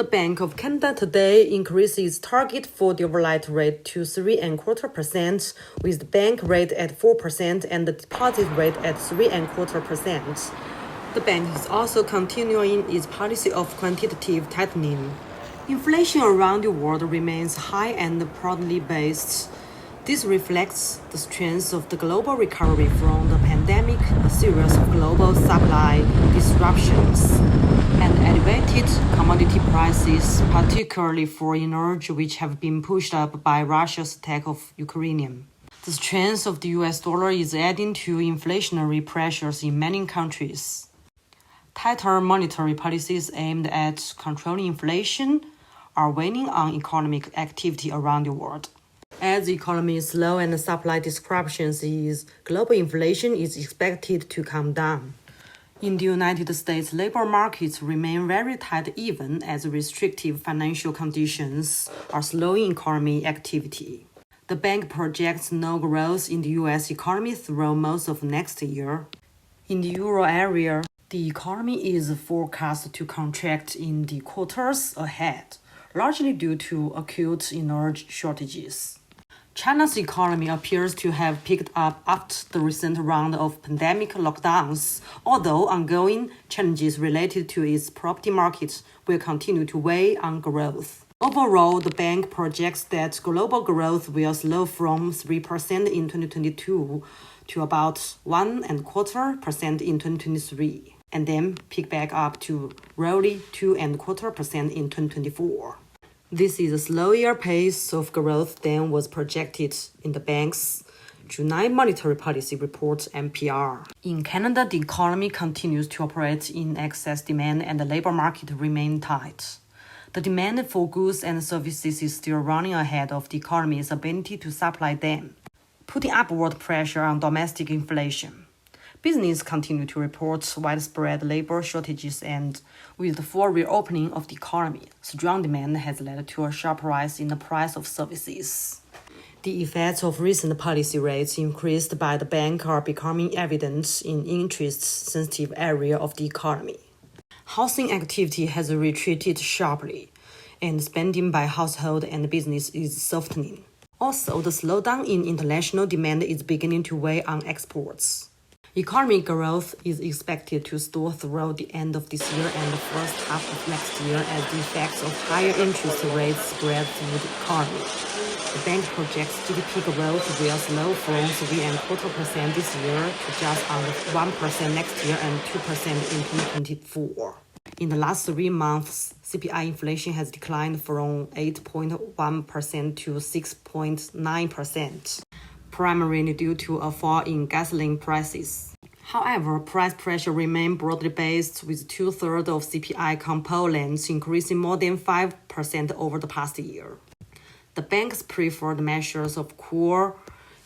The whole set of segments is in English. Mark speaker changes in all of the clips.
Speaker 1: The Bank of Canada today increased its target for the overnight rate to 3.25%, with the bank rate at 4% and the deposit rate at 3.25%. The bank is also continuing its policy of quantitative tightening. Inflation around the world remains high and broadly based. This reflects the strength of the global recovery from the pandemic, a series of global supply disruptions, and elevated commodity prices, particularly for energy, which have been pushed up by Russia's attack of Ukraine. The strength of the US dollar is adding to inflationary pressures in many countries. Tighter monetary policies aimed at controlling inflation are weighing on economic activity around the world. As the economy is slow and supply disruptions ease, global inflation is expected to come down. In the United States, labor markets remain very tight even as restrictive financial conditions are slowing economic activity. The bank projects no growth in the US economy through most of next year. In the euro area, the economy is forecast to contract in the quarters ahead, largely due to acute energy shortages. China's economy appears to have picked up after the recent round of pandemic lockdowns, although ongoing challenges related to its property market will continue to weigh on growth. Overall, the bank projects that global growth will slow from 3% in 2022 to about 1.25% in 2023, and then pick back up to roughly 2.25% in 2024. This is a slower pace of growth than was projected in the bank's July Monetary Policy Report (MPR). In Canada, the economy continues to operate in excess demand and the labor market remains tight. The demand for goods and services is still running ahead of the economy's ability to supply them, putting upward pressure on domestic inflation. Businesses continue to report widespread labor shortages, and with the full reopening of the economy, strong demand has led to a sharp rise in the price of services. The effects of recent policy rates increased by the bank are becoming evident in interest-sensitive areas of the economy. Housing activity has retreated sharply, and spending by household and business is softening. Also, the slowdown in international demand is beginning to weigh on exports. Economic growth is expected to stall throughout the end of this year and the first half of next year as the effects of higher interest rates spread through the economy. The bank projects GDP growth will slow from 3.25% this year to just under 1% next year and 2% in 2024. In the last 3 months, CPI inflation has declined from 8.1% to 6.9%. Primarily due to a fall in gasoline prices. However, price pressure remains broadly based, with 2/3 of CPI components increasing more than 5% over the past year. The bank's preferred measures of core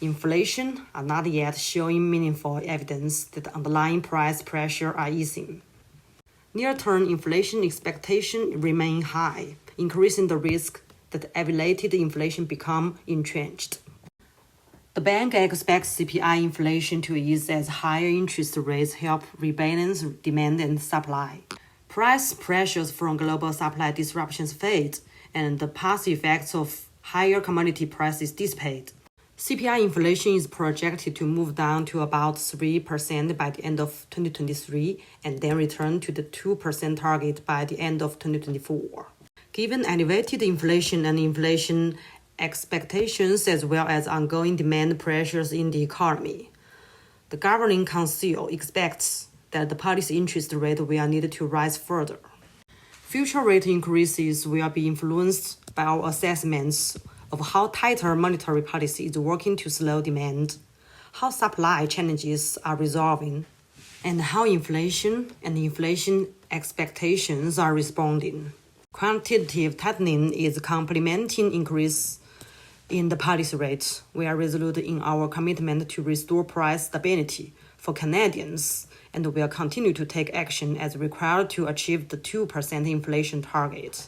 Speaker 1: inflation are not yet showing meaningful evidence that underlying price pressure are easing. Near-term inflation expectations remain high, increasing the risk that elevated inflation become entrenched. The bank expects CPI inflation to ease as higher interest rates help rebalance demand and supply. Price pressures from global supply disruptions fade, and the past effects of higher commodity prices dissipate. CPI inflation is projected to move down to about 3% by the end of 2023 and then return to the 2% target by the end of 2024. Given elevated inflation and inflation expectations as well as ongoing demand pressures in the economy, the Governing Council expects that the policy interest rate will need to rise further. Future rate increases will be influenced by our assessments of how tighter monetary policy is working to slow demand, how supply challenges are resolving, and how inflation and inflation expectations are responding. Quantitative tightening is complementing increase in the policy rate. We are resolute in our commitment to restore price stability for Canadians and will continue to take action as required to achieve the 2% inflation target.